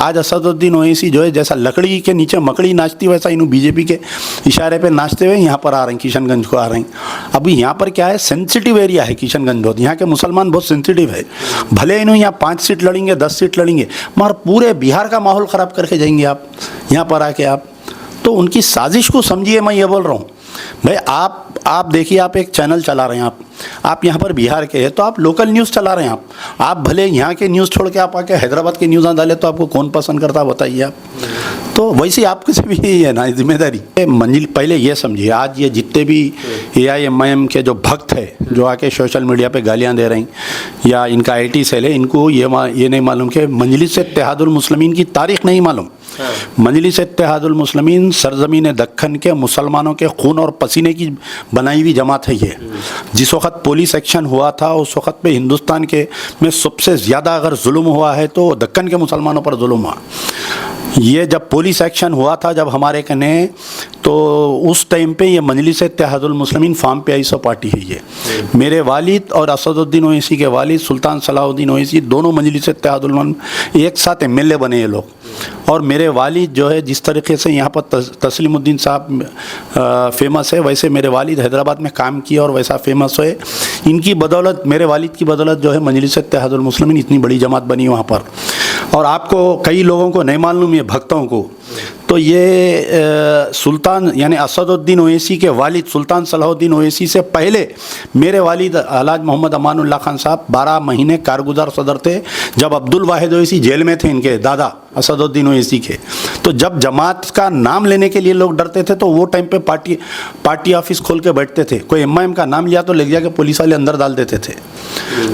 आज असदुद्दीन ओवैसी जो है जैसा लकड़ी के नीचे मकड़ी नाचती वैसा इन बीजेपी के इशारे पे नाचते हुए यहाँ पर आ रहे हैं, किशनगंज को आ रहे हैं। अभी यहाँ पर क्या है, सेंसिटिव एरिया है किशनगंज बहुत, यहाँ के मुसलमान बहुत सेंसिटिव है। भले इन्हों यहाँ 5 सीट लड़ेंगे 10 सीट लड़ेंगे, मगर पूरे बिहार का माहौल ख़राब करके जाएंगे आप यहाँ पर आके। आप तो उनकी साजिश को समझिए, मैं ये बोल रहा हूँ भाई। आप देखिए, आप एक चैनल चला रहे हैं, आप यहाँ पर बिहार के हैं तो आप लोकल न्यूज़ चला रहे हैं। आप भले यहाँ के न्यूज़ छोड़ के आप आके हैदराबाद के न्यूज़ डाले तो आपको कौन पसंद करता बताइए आप। तो वैसे आपके से भी यही है ना जिम्मेदारी। मंजिल पहले ये समझिए, आज ये जितने भी AIMIM के जो भक्त है जो आके सोशल मीडिया पे गालियाँ दे रहे हैं या इनका IT सेल है, इनको ये नहीं मालूम कि मजलिस इत्तेहादुल मुस्लिमीन की तारीख नहीं मालूम। मजलिस इत्तेहादुल मुस्लिमीन सरजमीन दक्खन के मुसलमानों के खून और पसीने की बनाई हुई जमात है ये। जिस वक्त पुलिस एक्शन हुआ था उस वक्त पे हिंदुस्तान के में सबसे ज़्यादा अगर जुल्म हुआ है तो दक्कन के मुसलमानों पर जुल्म हुआ। ये जब पुलिस एक्शन हुआ था जब हमारे कने, तो उस टाइम पे ये मजलिस इत्तेहादुल मुस्लिमीन फार्म पे आई सो पार्टी है ये। मेरे वालिद और असदुद्दीन ओवैसी के वालिद सुल्तान सलाहुद्दीन ओवैसी दोनों मजलिस इत्तेहादुल मुस्लिमीन एक साथ MLA बने ये लोग। और मेरे वालिद जो है जिस तरीके से यहाँ पर तस्लीमुद्दीन साहब फेमस है, वैसे मेरे वालिद हैदराबाद में काम किया और वैसा फेमस है। इनकी बदौलत, मेरे वालिद की बदौलत जो है मजलिस इत्तेहादुल मुस्लिमीन इतनी बड़ी जमात बनी वहाँ पर। और आपको कई लोगों को नहीं मालूम, ये भक्तों को, तो ये सुल्तान यानी असदुद्दीन ओवैसी के वालिद सुल्तान सलाहुद्दीन ओवैसी से पहले मेरे वालिद अलहाज मोहम्मद अमानुल्लाह खान साहब 12 महीने कारगुजार सदर थे जब अब्दुल वाहिद ओवैसी जेल में थे, इनके दादा असदुद्दीन ओवैसी के। तो जब जमात का नाम लेने के लिए लोग डरते थे तो वो टाइम पे पार्टी ऑफिस खोल के बैठते थे। कोई MIM का नाम लिया तो ले जाके पुलिस वाले अंदर डाल देते थे।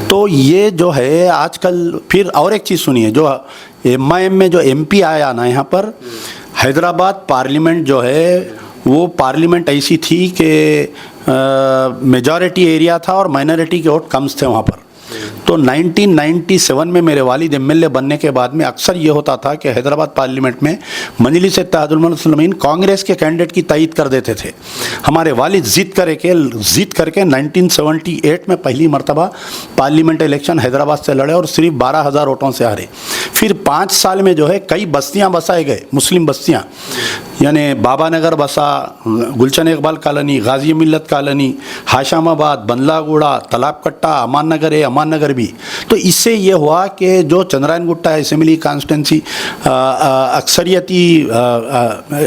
तो ये जो है आजकल, फिर और एक चीज़ सुनिए, जो MIM में जो MP आया ना यहाँ पर, हैदराबाद पार्लियामेंट जो है वो पार्लियामेंट ऐसी थी कि मेजॉरिटी एरिया था और माइनॉरिटी के वोट कम थे वहाँ पर। तो 1997 में मेरे वालिद MLA बनने के बाद में अक्सर ये होता था कि हैदराबाद पार्लियामेंट में मजलिस इत्तेहादुल मुस्लिमीन कांग्रेस के कैंडिडेट की तायीद कर देते थे। हमारे वालिद जीत करके 1978 में पहली मरतबा पार्लियामेंट इलेक्शन हैदराबाद से लड़े और सिर्फ 12,000 वोटों से हारे। फिर 5 साल में जो है कई बस्तियाँ बसाए गए, मुस्लिम बस्तियाँ, यानी बाबा नगर बसा, गुलशन इकबाल कॉलोनी, गाजी मिल्लत कॉलोनी, हाशमाबाद, बंदलागुड़ा, तालाब कट्टा, अमान नगर है, अमान नगर भी। तो इससे ये हुआ कि जो चंद्रायन गुट्टा असेंबली कॉन्स्टिट्यूंसी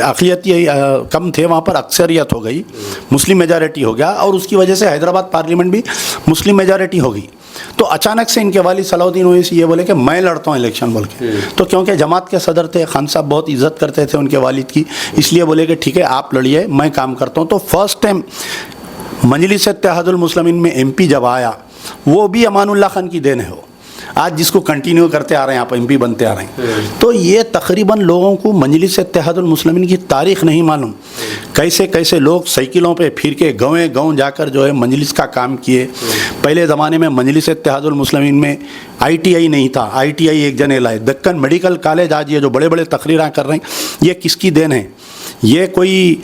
अक़लियती कम थे वहाँ पर अक्सरियत हो गई, मुस्लिम मेजॉरिटी हो गया और उसकी वजह से हैदराबाद पार्लियामेंट भी मुस्लिम मेजॉरिटी हो गई। तो अचानक से इनके वालिद सलाहुद्दीन ओवैसी ये बोले कि मैं लड़ता हूँ इलेक्शन बोल के। तो क्योंकि जमात के सदर थे, खान साहब बहुत इज्जत करते थे उनके वालिद की, इसलिए बोले कि ठीक है आप लड़िए, मैं काम करता हूँ। तो फर्स्ट टाइम मजलिस इत्तेहादुल मुस्लिमीन में MP जब आया, वो भी अमानुल्लाह खान की देन है। वो आज जिसको कंटिन्यू करते आ रहे हैं, आप MP बनते आ रहे हैं। तो ये तकरीबन लोगों को मजलिस इत्तेहादुल मुस्लिमीन की तारीख़ नहीं मालूम। कैसे कैसे लोग साइकिलों पे फिर के गाँव जाकर जो है मजलिस का काम किए। पहले ज़माने में मजलिस इत्तेहादुल मुस्लिमीन में ITI नहीं था, ITI एक जने लाए। दक्कन मेडिकल कॉलेज आज ये जो बड़े बड़े तकरीरें कर रहे हैं, ये किसकी देन है? ये कोई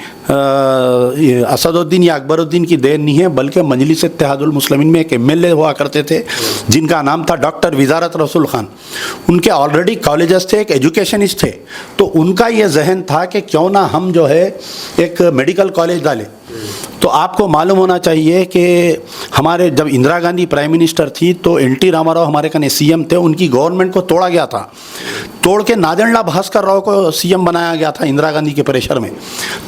असदुद्दीन या अकबरुद्दीन की देन नहीं है, बल्कि मजलिस इत्तेहादुल मुस्लिमीन में एक MLA हुआ करते थे जिनका नाम था डॉक्टर विजारत रसूल खान। उनके ऑलरेडी कॉलेजेस थे, एक एजुकेशनिस्ट थे। तो उनका ये जहन था कि क्यों ना हम जो है एक मेडिकल कॉलेज डालें। तो आपको मालूम होना चाहिए कि हमारे जब इंदिरा गांधी प्राइम मिनिस्टर थी तो NT रामाराव हमारे कने CM थे, उनकी गवर्नमेंट को तोड़ा गया था। तोड़ के नादेंडला भास्कर राव को CM बनाया गया था इंदिरा गांधी के प्रेशर में।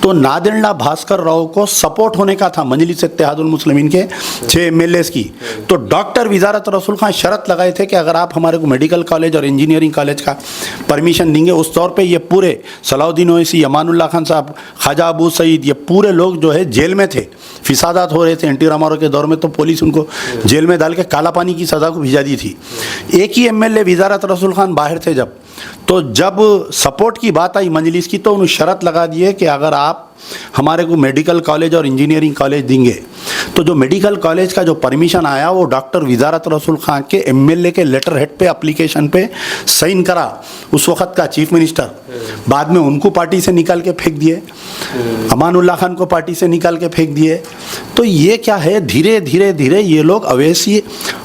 तो नादेंडला भास्कर राव को सपोर्ट होने का था मजलिस इत्तेहादुल मुस्लिमीन के 6 MLAs की। तो डॉक्टर विजारत रसूल खान शर्त लगाए थे कि अगर आप हमारे को मेडिकल कॉलेज और इंजीनियरिंग कॉलेज का परमिशन देंगे, उस तौर पर ये पूरे सलाहुद्दीन ओवैसी, अमानुल्लाह खान साहब, ख्वाजा अबू सईद, ये पूरे लोग जो है जेल में थे। फिसादात हो रहे थे NT रामाराव के दौर में, तो पुलिस उनको जेल में डाल के काला पानी की सज़ा को भिजा दी थी। एक ही MLA विजारत रसूल खान बाहर थे जब सपोर्ट की बात आई मजलिस की, तो उन्होंने शर्त लगा दी है कि अगर आप हमारे को मेडिकल कॉलेज और इंजीनियरिंग कॉलेज देंगे तो जो मेडिकल कॉलेज का जो परमिशन आया वो डॉक्टर विजारत रसूल खान के एमएलए के लेटर हेड पे एप्लीकेशन पे साइन करा उस वक्त का चीफ मिनिस्टर, बाद में उनको पार्टी से निकाल के फेंक दिए, अमानुल्लाह खान को पार्टी से निकाल के फेंक दिए। तो ये क्या है, धीरे धीरे धीरे ये लोग अवैसी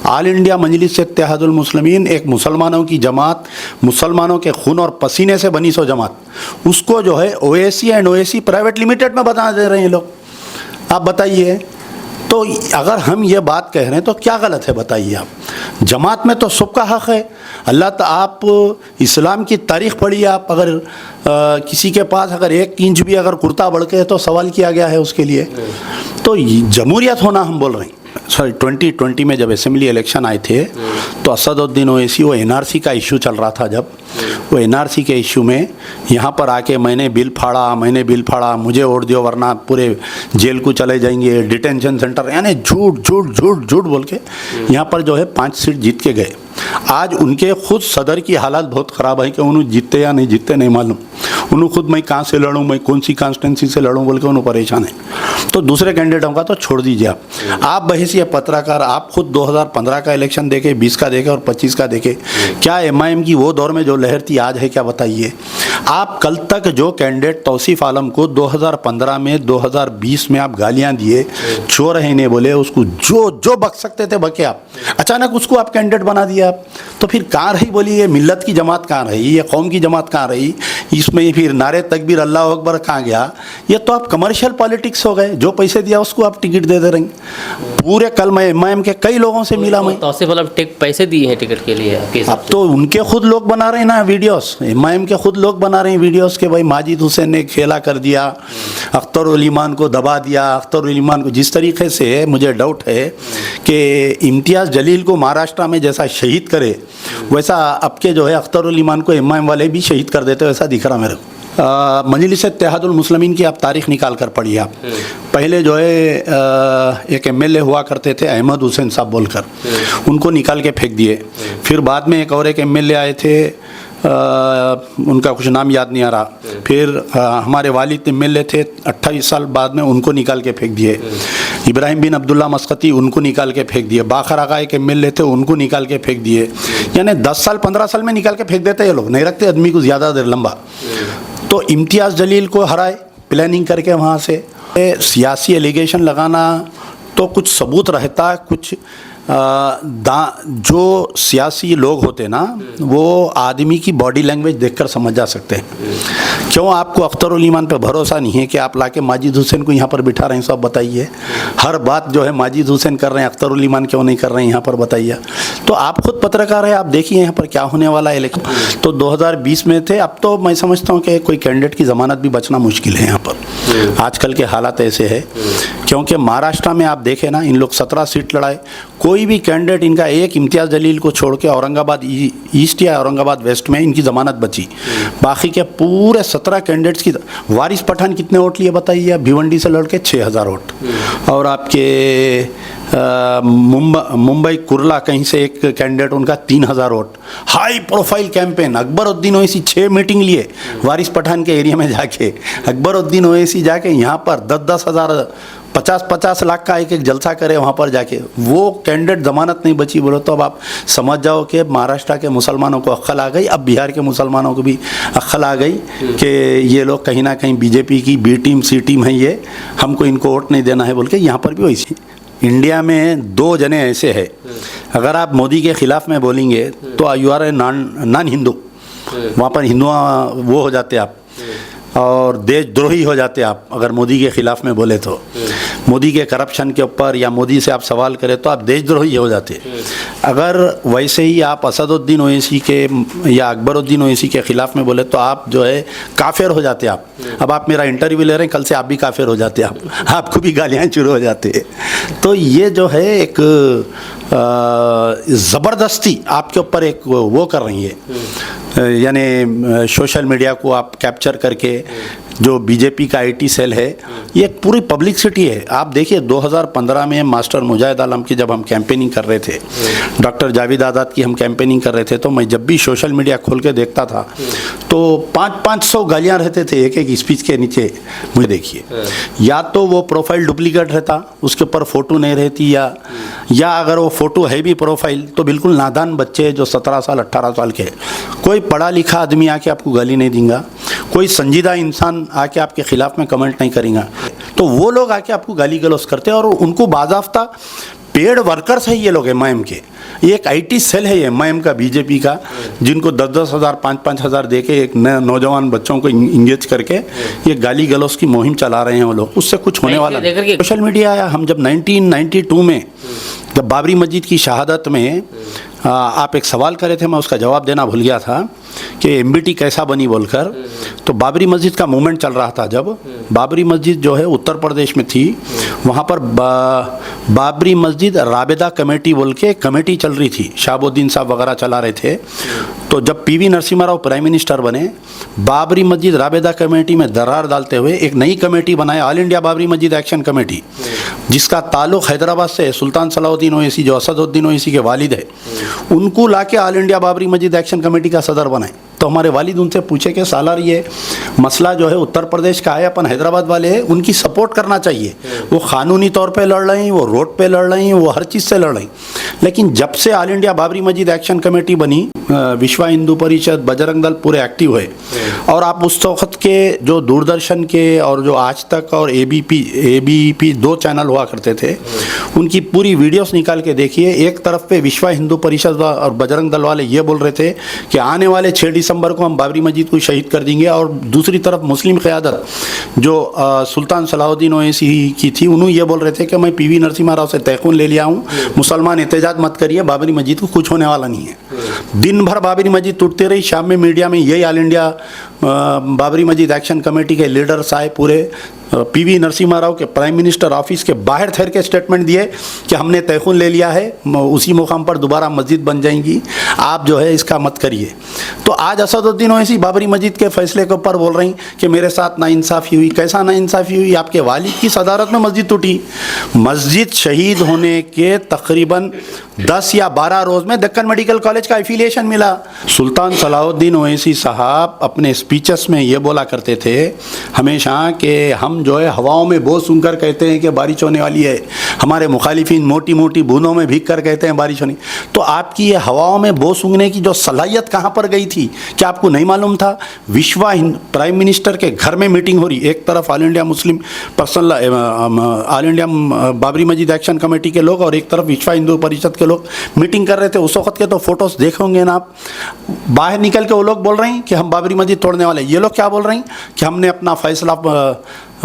ऑल इंडिया मजलिस इत्तेहादुल मुस्लिमीन, एक मुसलमानों की जमात, मुसलमानों के खून और पसीने से बनी सो जमात, उसको जो है ओएसी एंड ओएसी प्राइवेट लिमिटेड में बता दे रहे हैं लोग। आप बताइए, तो अगर हम ये बात कह रहे हैं तो क्या गलत है बताइए आप। जमात में तो सबका हक़ है। अल्लाह तो आप इस्लाम की तारीख़ पढ़िए आप, अगर किसी के पास अगर 1 इंच भी अगर कुर्ता बढ़ के तो सवाल किया गया है उसके लिए। तो जमहूरियत होना हम बोल रहे हैं। सॉरी 2020 में जब असेंबली इलेक्शन आए थे तो असदुद्दीन ओवैसी, वो एनआरसी का इशू चल रहा था, जब वो एनआरसी के इशू में यहाँ पर आके मैंने बिल फाड़ा, मुझे वोट दियो वरना पूरे जेल को चले जाएंगे, डिटेंशन सेंटर, यानी झूठ बोल के यहाँ पर जो है 5 सीट जीत के गए। आज उनके खुद सदर की हालत बहुत ख़राब है कि उन्होंने जीतते या नहीं जीतते नहीं मालूम। उन्होंने खुद मैं कहाँ से लड़ूँ, मैं कौन सी कॉन्स्टिट्यूंसी से लड़ूँ बोल के उन्होंने परेशान है। तो दूसरे कैंडिडेटों का तो छोड़ दीजिए आप बहैसियत पत्रकार, आप खुद 2015 का इलेक्शन देखे, 20 का देखे और 25 का देखे। क्या एमआईएम की वो दौर में जो लहर थी आज है क्या बताइए। आप कल तक जो कैंडिडेट तौसीफ आलम को 2015 में 2020 में आप गालियाँ दिए, चोर है नहीं बोले, उसको जो बक सकते थे बके आप, अचानक उसको आप कैंडिडेट बना दिया आप। तो फिर कहाँ रही बोली ये मिल्लत की जमात, कहाँ रही ये कौम की जमात, कहाँ रही इसमें फिर नारे तकबीर अल्लाह अकबर कहाँ गया। ये तो आप कमर्शियल पॉलिटिक्स हो गए, जो पैसे दिया उसको आप टिकट दे रहेंगे पूरे। कल मैं एमआईएम के कई लोगों से मिला, मैं तौसीफ आलम पैसे दिए हैं टिकट के लिए आपके हिसाब अब तो उनके खुद लोग बना रहे हैं ना वीडियोस, एमआईएम के खुद लोग बना रहे हैं वीडियोस के भाई माजिद हुसैन ने खेला कर दिया, अख्तर उल ईमान को दबा दिया। अख्तर उल ईमान को जिस तरीके से मुझे डाउट है कि इम्तियाज़ जलील को महाराष्ट्र में जैसा शहीद करे वैसा अब के जो है अख्तर उल ईमान को एमआईएम वाले भी शहीद कर देते, वैसा दिख रहा मेरे को। मजलिस इत्तेहादुल मुस्लिमीन की आप तारीख़ निकाल कर पढ़िए आप। पहले जो है एक एमएलए हुआ करते थे अहमद हुसैन साहब बोलकर, उनको निकाल के फेंक दिए। फिर बाद में एक एमएलए आए थे, उनका कुछ नाम याद नहीं आ रहा। फिर हमारे वालिद एमएलए थे 28 साल बाद में, उनको निकाल के फेंक दिए। इब्राहिम बिन अब्दुल्ला मस्कती, उनको निकाल के फेंक दिए। बाखर आगा एक एमएलए थे, उनको निकाल के फेंक दिए। यानी 10 साल 15 साल में निकाल के फेंक देते ये लोग, नहीं रखते आदमी को ज़्यादा देर लंबा। तो इम्तियाज़ जलील को हराए प्लानिंग करके वहाँ से। सियासी एलिगेशन लगाना तो कुछ सबूत रहता, कुछ जो सियासी लोग होते ना वो आदमी की बॉडी लैंग्वेज देखकर समझ जा सकते हैं। क्यों आपको अख्तर उल ईमान पे भरोसा नहीं है कि आप लाके माजिद हुसैन को यहाँ पर बिठा रहे हैं, सब बताइए। हर बात जो है माजिद हुसैन कर रहे हैं, अख्तर उल ईमान क्यों नहीं कर रहे हैं यहाँ पर बताइए। तो आप खुद पत्रकार है, आप देखिए यहाँ पर क्या होने वाला है इलेक्शन। तो 2020 में थे, अब तो मैं समझता हूँ कि कोई कैंडिडेट की ज़मानत भी बचना मुश्किल है यहाँ पर। आजकल के हालात ऐसे है क्योंकि महाराष्ट्र में आप देखें ना, इन लोग 17 सीट लड़ाए, कोई भी कैंडिडेट इनका एक इम्तियाज़ जलील को छोड़ के औरंगाबाद ईस्ट या औरंगाबाद वेस्ट में इनकी ज़मानत बची। बाकी के पूरे 17 कैंडिडेट्स की। वारिस पठान कितने वोट लिए बताइए, भिवंडी से लड़ के 6000 वोट। और आपके मुंबई कुर्ला कहीं से एक कैंडिडेट उनका 3000 vote. High profile campaign, Akbaruddin Owaisi 6 meeting लिए वारिस पठान के एरिया में जाके। अकबरुद्दीन ओवैसी जाके यहाँ पर 10-10 हज़ार 50-50 लाख का एक जलसा करे वहाँ पर जाके, वो कैंडिडेट ज़मानत नहीं बची बोलो तो अब आप समझ जाओ कि महाराष्ट्र के मुसलमानों को अक्ल आ गई, अब बिहार के मुसलमानों को भी अक्ल आ गई कि ये लोग कहीं ना कहीं बीजेपी की बी टीम सी टीम है, ये हमको इनको वोट नहीं देना है बोल के। यहाँ पर भी वैसी इंडिया में 2 जने ऐसे हैं, अगर आप मोदी के ख़िलाफ़ में बोलेंगे तो you are a non Hindu, वहाँ पर हिंदू वो हो जाते आप और देशद्रोही हो जाते आप अगर मोदी के ख़िलाफ़ में बोले तो। मोदी के करप्शन के ऊपर या मोदी से आप सवाल करें तो आप देशद्रोही हो जाते। अगर वैसे ही आप असदुद्दीन ओवैसी के या अकबरुद्दीन ओवैसी के ख़िलाफ़ में बोले तो आप जो है काफिर हो जाते आप। अब आप मेरा इंटरव्यू ले रहे हैं, कल से आप भी काफिर हो जाते, आपको भी गालियाँ शुरू हो जाते। तो ये जो है एक ज़बरदस्ती आपके ऊपर एक वो कर रही है, यानी सोशल मीडिया को आप कैप्चर करके जो बीजेपी का आईटी सेल है, ये एक पूरी पब्लिसिटी है। आप देखिए 2015 में मास्टर मुजाहिद आलम की जब हम कैंपेनिंग कर रहे थे, डॉक्टर जावेद आज़ाद की हम कैंपेनिंग कर रहे थे, तो मैं जब भी सोशल मीडिया खोल के देखता था तो 500 गालियाँ रहते थे एक एक स्पीच के नीचे। मुझे देखिए, या तो वो प्रोफाइल डुप्लीकेट रहता, उसके ऊपर फ़ोटो नहीं रहती, या अगर वो फ़ोटो है भी प्रोफाइल तो बिल्कुल नादान बच्चे जो 17 साल 18 साल के, कोई पढ़ा लिखा आदमी आके आपको गाली नहीं देगा, कोई संजीदा इंसान आके आपके खिलाफ में कमेंट नहीं करेगा, तो वो लोग आके आपको गाली गलौज करते हैं और उनको बाज़ाफ्ता पेड वर्कर्स है ये लोग एमआईएम के। ये एक आईटी सेल है ये एमआईएम का, बीजेपी का, जिनको 10-10 हज़ार 5-5 हज़ार दे के एक नौजवान बच्चों को इंगेज करके ये गाली गलौज की मुहिम चला रहे हैं वो लोग। उससे कुछ होने वाला नहीं। सोशल मीडिया आया, हम जब 1992 में जब बाबरी मस्जिद की शहादत में आप एक सवाल करे थे, मैं उसका जवाब देना भूल गया था कि एमबीटी कैसा बनी बोलकर। तो बाबरी मस्जिद का मूवमेंट चल रहा था, जब बाबरी मस्जिद जो है उत्तर प्रदेश में थी, वहाँ पर बाबरी मस्जिद राबेदा कमेटी बोल के कमेटी चल रही थी, शाहबुद्दीन साहब वगैरह चला रहे थे। तो जब PV Narasimha Rao prime minister बने, बाबरी मस्जिद राबेदा कमेटी में दरार डालते हुए एक नई कमेटी बनाया, ऑल इंडिया बाबरी मस्जिद एक्शन कमेटी, जिसका ताल्लुक़ हैदराबाद से सुल्तान सलाउद्दीन ओवैसी जो असदुद्दीन ओवैसी के वालिद है, उनको लाके ऑल इंडिया बाबरी मस्जिद एक्शन कमेटी का सदर बनाए। तो हमारे वालिद उनसे पूछे कि सालार ये मसला जो है उत्तर प्रदेश का है, अपन हैदराबाद वाले हैं, उनकी सपोर्ट करना चाहिए। वो कानूनी तौर पे लड़ रहे हैं, वो रोड पे लड़ रहे हैं, वो हर चीज़ से लड़ रहे हैं। लेकिन जब से ऑल इंडिया बाबरी मस्जिद एक्शन कमेटी बनी, विश्व हिंदू परिषद, बजरंग दल पूरे एक्टिव हुए। और आप उस वक्त के जो दूरदर्शन के और जो आज तक और एबीपी 2 चैनल हुआ करते थे, उनकी पूरी वीडियोस निकाल के देखिए। एक तरफ पे विश्व हिंदू परिषद और बजरंग दल वाले ये बोल रहे थे कि आने वाले 6 दिसंबर को हम बाबरी मस्जिद को शहीद कर देंगे, और दूसरी तरफ मुस्लिम क़यादत जो सुल्तान सलाउद्दीन ओवैसी की थी, उन्होंने ये बोल रहे थे कि मैं पीवी नरसिम्हा राव से तयक़ुन ले लिया हूँ, मुसलमान एहतजाज मत करिए, बाबरी मस्जिद को कुछ होने वाला नहीं है। दिन भर बाबरी मस्जिद टूटती रही, शाम में मीडिया में यही ऑल इंडिया बाबरी मस्जिद एक्शन कमेटी के लीडर्स आए, पूरे पीवी नरसिम्हा राव के प्राइम मिनिस्टर ऑफिस के बाहर ठहर के स्टेटमेंट दिए कि हमने तयक़ुन ले लिया है, उसी मुकाम पर दोबारा मस्जिद बन जाएंगी, आप जो है इसका मत करिए। तो आज असदुद्दीन ओवैसी बाबरी मस्जिद के फैसले के ऊपर बोल रही कि मेरे साथ नाइंसाफ़ी हुई। कैसा नाइंसाफ़ी हुई? आपके वालिद की सदारत में मस्जिद टूटी। मस्जिद शहीद होने के तकरीबन 10 या 12 रोज़ में दक्कन मेडिकल कॉलेज का एफिलिएशन मिला। सुल्तान सलाउद्दीन ओवैसी साहब अपने स्पीचेस में ये बोला करते थे हमेशा कि हम जो है हवाओं में बोझ सुनकर कहते हैं कि बारिश होने वाली है, हमारे मुखालिफिन मोटी मोटी बूंदों में भीग कर कहते हैं बारिश होनी। तो आपकी ये हवाओं में बोझ सूंघने की जो सलाहियत कहाँ पर गई थी, क्या आपको नहीं मालूम था? विश्व प्राइम मिनिस्टर के घर में मीटिंग हो रही, एक तरफ all India Muslim personal all India Babri मस्जिद एक्शन कमेटी के लोग और एक तरफ विश्व हिंदू परिषद के लोग मीटिंग कर रहे थे। उस वक्त के तो फोटोज़ देखे होंगे ना आप। बाहर निकल के वो लोग बोल रहे हैं कि हम बाबरी मस्जिद तोड़ने वाले, ये लोग क्या बोल रहे हैं कि हमने अपना फैसला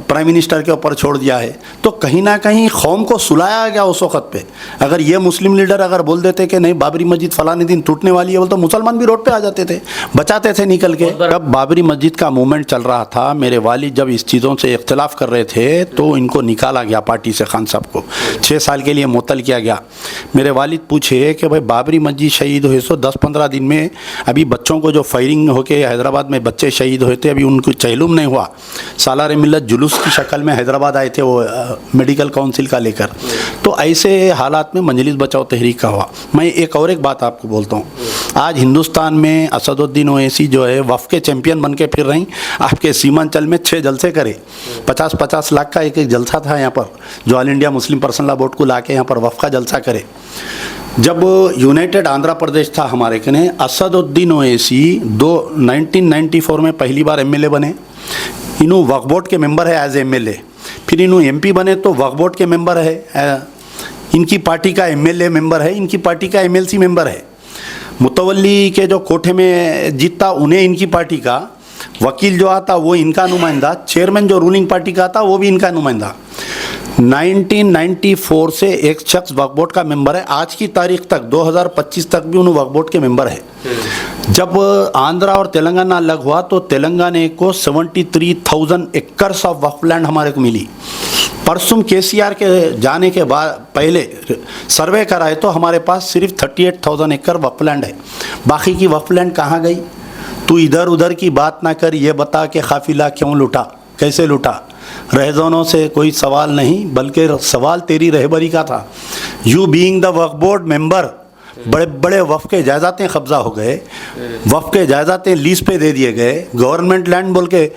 प्राइम मिनिस्टर के ऊपर छोड़ दिया है। तो कहीं ना कहीं कौम को सुलाया गया उस वक्त पे। अगर ये मुस्लिम लीडर अगर बोल देते कि नहीं बाबरी मस्जिद फलाने दिन टूटने वाली है, बोल तो मुसलमान भी रोड पे आ जाते थे, बचाते थे निकल के। जब बाबरी मस्जिद का मूवमेंट चल रहा था, मेरे वालिद जब इस चीज़ों से इख्तलाफ कर रहे थे तो इनको निकाला गया पार्टी से, खान साहब को 6 साल के लिए मुअत्तल किया गया। मेरे वालिद पूछे कि भाई बाबरी मस्जिद शहीद हुए सो 10-15 दिन में अभी बच्चों को जो फायरिंग होके हैदराबाद में बच्चे शहीद हुए थे, अभी उनको चहलुम नहीं हुआ। सालार मिल्लत जुलूस की शक्ल में हैदराबाद आए थे वो मेडिकल काउंसिल का लेकर। तो ऐसे हालात में मजलिस बचाओ तहरीक का हुआ। मैं एक बात आपको बोलता हूँ, आज हिंदुस्तान में असदुद्दीन ओवैसी जो है वफ़ के चैंपियन बन के फिर रही। आपके सीमांचल में 6 जलसे करे, 50-50 लाख का एक जलसा था यहाँ पर, जो all India Muslim personal law board को ला के यहाँ पर वफ़ का जलसा करे। जब यूनाइटेड आंध्र प्रदेश था हमारे कने, असदुद्दीन ओवैसी 1994 में पहली बार MLA बने। इन्हों वक्फ बोर्ड के मेंबर है एज MLA, फिर इन्हों MP बने तो वक्फ बोर्ड के मेंबर है, इनकी पार्टी का MLA मेंबर है, इनकी पार्टी का MLC मेंबर है। मुतवल्ली के जो कोठे में जीतता उन्हें इनकी पार्टी का, वकील जो आता वो इनका नुमाइंदा, चेयरमैन जो रूलिंग पार्टी का आता वो भी इनका नुमाइंदा। 1994 से एक शख्स वक्फ बोर्ड का मेंबर है, आज की तारीख तक 2025 तक भी उन्हें वक्फ बोर्ड के मेंबर है। जब आंध्रा और तेलंगाना अलग हुआ तो तेलंगाना को 73,000 एकर्स ऑफ वक्फ लैंड हमारे को मिली। परसों KCR के जाने के बाद पहले सर्वे कराए तो हमारे पास सिर्फ 38,000 एकड़ वक्फ लैंड है। बाकी की वक्फ लैंड कहाँ गई? तू इधर उधर की बात ना कर, ये बता कि काफिला क्यों लुटा। कैसे लूटा। रहजोनों से कोई सवाल नहीं, बल्कि सवाल तेरी रहबरी का था। You being the Waqf board member, बड़े बड़े वक्फ के जायदातें कब्जा हो गए, वक्फ के जायदातें लीज पे दे दिए गए, गवर्नमेंट लैंड बोल के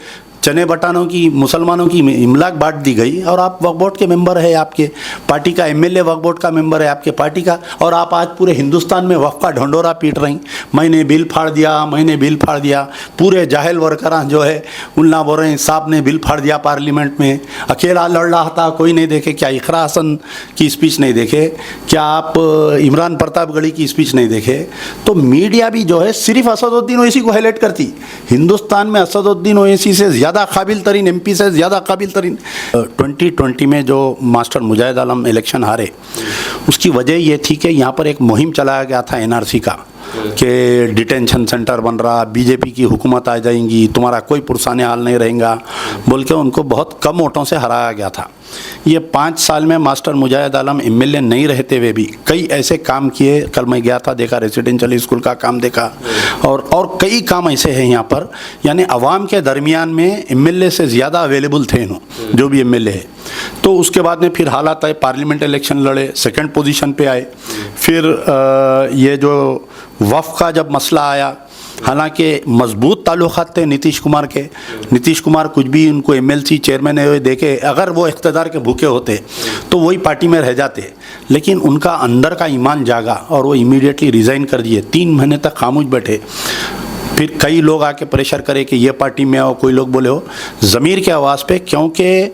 चने बटानों की मुसलमानों की इमलाक बांट दी गई, और आप वक्फ बोर्ड के मेंबर है, आपके पार्टी का एमएलए वक्फ बोर्ड का मेंबर है आपके पार्टी का, और आप आज पूरे हिंदुस्तान में वक्फ का ढंडोरा पीट रही। मैंने बिल फाड़ दिया, मैंने बिल फाड़ दिया। पूरे जाहिल वर्करां जो है उल्ला बोल रहे हैं साहब ने बिल फाड़ दिया पार्लियामेंट में, अकेला लड़ रहा था, कोई नहीं देखे। क्या इकरा हसन की स्पीच नहीं देखे? क्या आप इमरान प्रतापगढ़ी की स्पीच नहीं देखे? तो मीडिया भी जो है सिर्फ असदुद्दीन ओवैसी को हाईलाइट करती। हिंदुस्तान में असदुद्दीन ओवैसी से ज़्यादा काबिल तरीन एमपी से ज़्यादा काबिल तरीन 2020 में जो मास्टर मुजाहिद आलम इलेक्शन हारे, उसकी वजह ये थी कि यहाँ पर एक मुहिम चलाया गया था एनआरसी का कि डिटेंशन सेंटर बन रहा, बीजेपी की हुकूमत आ जाएंगी, तुम्हारा कोई पुरसाने हाल नहीं रहेगा बोल के उनको बहुत कम वोटों से हराया गया था। ये 5 साल में मास्टर मुजाहिद आलम एमएलए नहीं रहते हुए भी कई ऐसे काम किए। कल मैं गया था, देखा रेसिडेंशियल स्कूल का काम देखा, और कई काम ऐसे हैं यहाँ पर, यानी अवाम के दरमियान में एमएलए से ज़्यादा अवेलेबल थे जो भी एमएलए है। तो उसके बाद में फिर हालात आए, पार्लियामेंट इलेक्शन लड़े, सेकंड पोजीशन पे आए। फिर ये जो वफ़ का जब मसला आया, हालांकि मजबूत ताल्लुकात थे नीतीश कुमार के, नीतीश कुमार कुछ भी उनको एमएलसी चेयरमैन हुए देखे, अगर वो इख्तिदार के भूखे होते तो वही पार्टी में रह जाते, लेकिन उनका अंदर का ईमान जागा और वो इमीडिएटली रिज़ाइन कर दिए। 3 महीने तक खामोश बैठे। फिर कई लोग आके प्रेशर करे कि ये पार्टी में आओ, कोई लोग बोले हो ज़मीर के आवाज़ पे, क्योंकि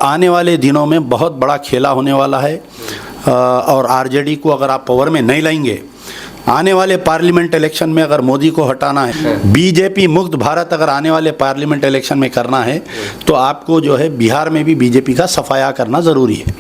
आने वाले दिनों में बहुत बड़ा खेला होने वाला है, और आरजेडी को अगर आप पावर में नहीं लाएंगे, आने वाले पार्लियामेंट इलेक्शन में अगर मोदी को हटाना है, बीजेपी मुक्त भारत अगर आने वाले पार्लियामेंट इलेक्शन में करना है, तो आपको जो है बिहार में भी बीजेपी का सफाया करना ज़रूरी है।